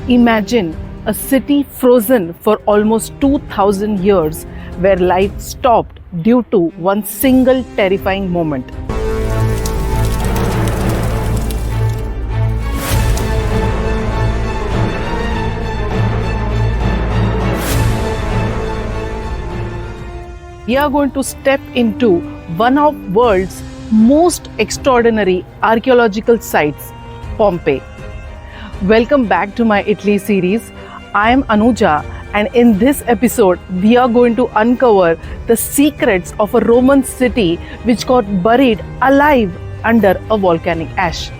Imagine a city frozen for almost 2000 years where life stopped due to one single terrifying moment. We are going to step into one of the world's most extraordinary archaeological sites, Pompeii. Welcome back to my Italy series. I am Anuja, and in this episode we are going to uncover the secrets of a Roman city which got buried alive under a volcanic ash.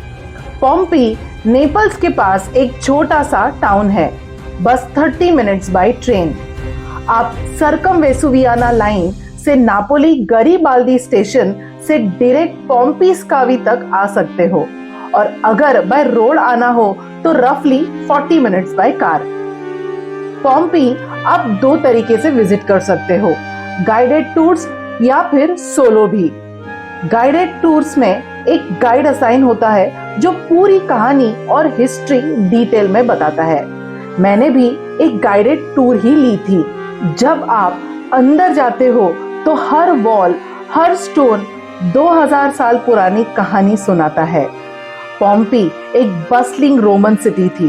Pompeii Naples के पास एक छोटा सा town है, बस 30 minutes by train. आप सर्कमवेसुवियाना line से Napoli गरीबाल्दी station से डायरेक्ट पॉम्पी स्कावी तक आ सकते हो, और अगर बाय रोड आना हो तो रफली 40 मिनट्स बाय कार। पॉम्पी आप दो तरीके से विजिट कर सकते हो, गाइडेड टूर्स या फिर सोलो भी। गाइडेड टूर्स में एक गाइड असाइन होता है जो पूरी कहानी और हिस्ट्री डिटेल में बताता है। मैंने भी एक गाइडेड टूर ही ली थी। जब आप अंदर जाते हो तो हर वॉल, हर स्टोन 2000 साल पुरानी कहानी सुनाता है। पॉम्पी एक बस्लिंग रोमन सिटी थी।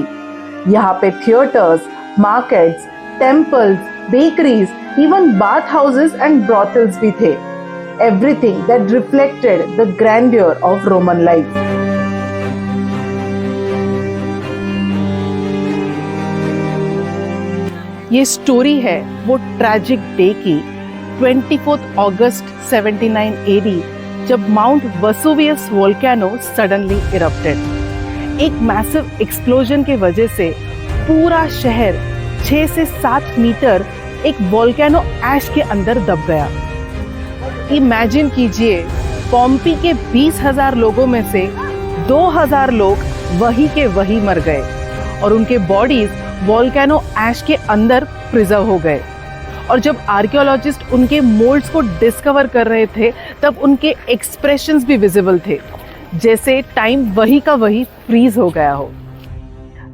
यहाँ पे theatres, markets, temples, bakeries, even bath houses and brothels भी थे। Everything that reflected the grandeur of Roman life. ये स्टोरी है वो ट्रैजिक डे की 24 अगस्त 79 AD, जब mount Vesuvius volcano suddenly erupted. एक मैसिव एक्सप्लोजन के वजह से पूरा शहर 6 से 7 मीटर एक वोल्केनो ऐश के अंदर दब गया। इमेजिन कीजिए, पॉम्पी के 20,000 लोगों में से 2,000 लोग वही के वही मर गए और उनके बॉडीज वोल्केनो ऐश के अंदर प्रिजर्व हो गए। और जब आर्कियोलॉजिस्ट उनके मोल्ड्स को डिस्कवर कर रहे थे तब उनके एक्सप्रेशंस भी विजिबल थे, जैसे टाइम वही का वही फ्रीज हो गया हो।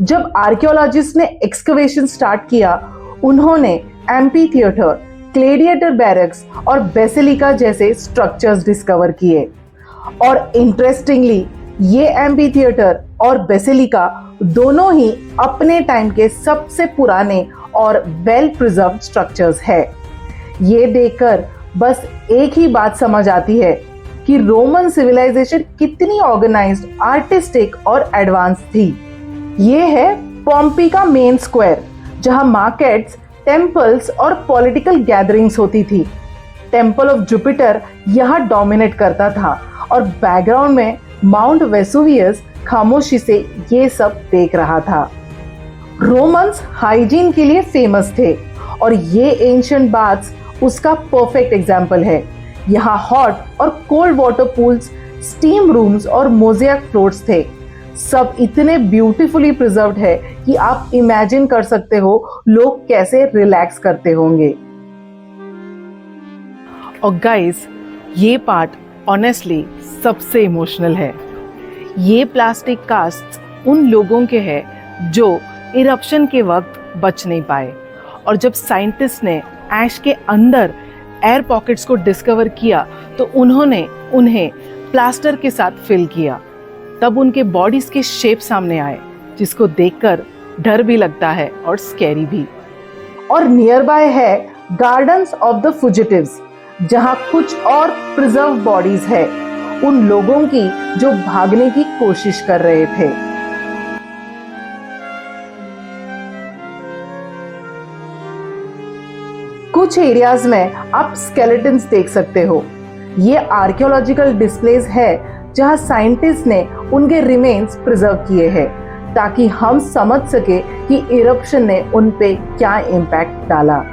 जब आर्कियोलॉजिस्ट ने एक्सकवेशन स्टार्ट किया, उन्होंने एम्पी थिएटर, ग्लेडिएटर बैरक्स और बेसिलिका जैसे स्ट्रक्चर्स डिस्कवर किए। और इंटरेस्टिंगली, ये एम्पी थिएटर और बेसिलिका दोनों ही अपने टाइम के सबसे पुराने और वेल प्रिजर्व्ड स्ट्रक्चर्स है। ये देखकर बस एक ही बात समझ आती है कि रोमन सिविलाइजेशन कितनी ऑर्गेनाइज्ड, आर्टिस्टिक और एडवांस थी। ये है पॉम्पी का मेन स्क्वायर, जहां मार्केट्स, टेम्पल्स और पॉलिटिकल गैदरिंग्स होती थी। टेम्पल ऑफ जुपिटर यहाँ डोमिनेट करता था और बैकग्राउंड में माउंट वेसुवियस खामोशी से ये सब देख रहा था। रोमन्स हाइजीन के लिए फेमस थे और ये एंशिएंट बाथ्स उसका परफेक्ट एग्जाम्पल है। यहाँ हॉट और cold water pools, steam rooms और मोज़ेक फ्लोर्स थे। सब इतने ब्यूटीफुली प्रिजर्व्ड है कि आप इमेजिन कर सकते हो लोग कैसे रिलैक्स करते होंगे। और गाइस, ये पार्ट ऑनेस्टली सबसे इमोशनल है। ये प्लास्टिक कास्ट उन लोगों के हैं जो इरप्शन के वक्त बच नहीं पाए, और जब साइंटिस्ट ने ऐश के अंदर एयर पॉकेट्स को डिस्कवर किया तो उन्होंने उन्हें प्लास्टर के साथ फिल किया। तब उनके बॉडीज के शेप सामने आए, जिसको देखकर डर भी लगता है और स्कैरी भी। और नियर बाय है गार्डन्स ऑफ द फुजिटिव्स, जहां कुछ और प्रिजर्व बॉडीज है उन लोगों की जो भागने की कोशिश कर रहे थे। कुछ एरियाज में आप स्केलेटन्स देख सकते हो। ये आर्कियोलॉजिकल डिस्प्लेस है जहां साइंटिस्ट ने उनके रिमेन्स प्रिजर्व किए हैं, ताकि हम समझ सके कि इरप्शन ने उन पे क्या इम्पैक्ट डाला।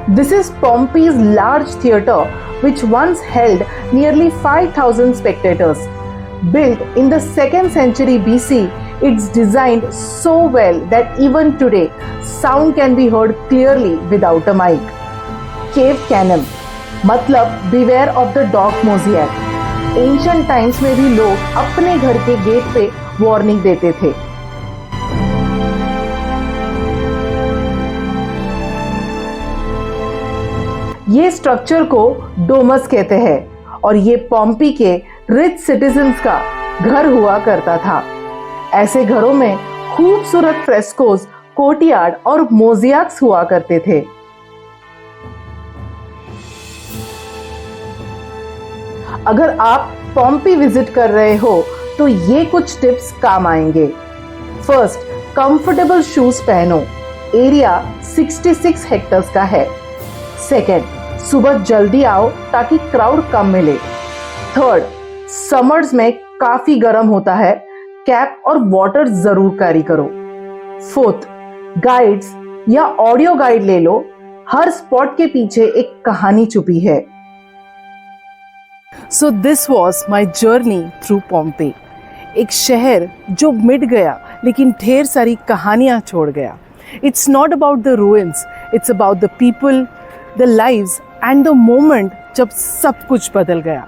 This is Pompey's large theatre, which once held nearly 5,000 spectators. Built in the 2nd century BC, it's designed so well that even today, sound can be heard clearly without a mic. Cave Canem, मतलब beware of the dog mosaic. Ancient times में भी लोग अपने घर के gate पे warning देते थे। ये स्ट्रक्चर को डोमस कहते हैं और ये पॉम्पी के रिच सिटीजन्स का घर हुआ करता था। ऐसे घरों में खूबसूरत फ्रेस्कोस, कोर्टयार्ड और मोज़ेक्स हुआ करते थे। अगर आप पॉम्पी विजिट कर रहे हो तो ये कुछ टिप्स काम आएंगे। फर्स्ट, कंफर्टेबल शूज पहनो। एरिया 66 हेक्टर्स का है। सेकेंड, सुबह जल्दी आओ ताकि क्राउड कम मिले। थर्ड, समर्स में काफी गर्म होता है, कैप और वाटर जरूर कैरी करो। फोर्थ, गाइड्स या ऑडियो गाइड ले लो। हर स्पॉट के पीछे एक कहानी छुपी है। So this was my journey through Pompeii. एक शहर जो मिट गया लेकिन ढेर सारी कहानियां छोड़ गया। It's not about the ruins, it's about the people, the lives and the moment जब सब कुछ बदल गया।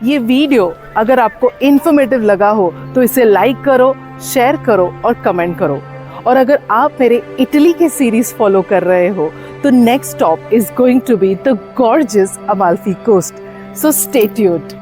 ये वीडियो अगर आपको इन्फॉर्मेटिव लगा हो तो इसे लाइक करो, शेयर करो और कमेंट करो। और अगर आप मेरे इटली के सीरीज फॉलो कर रहे हो तो next stop is going to be the gorgeous Amalfi coast. So stay tuned.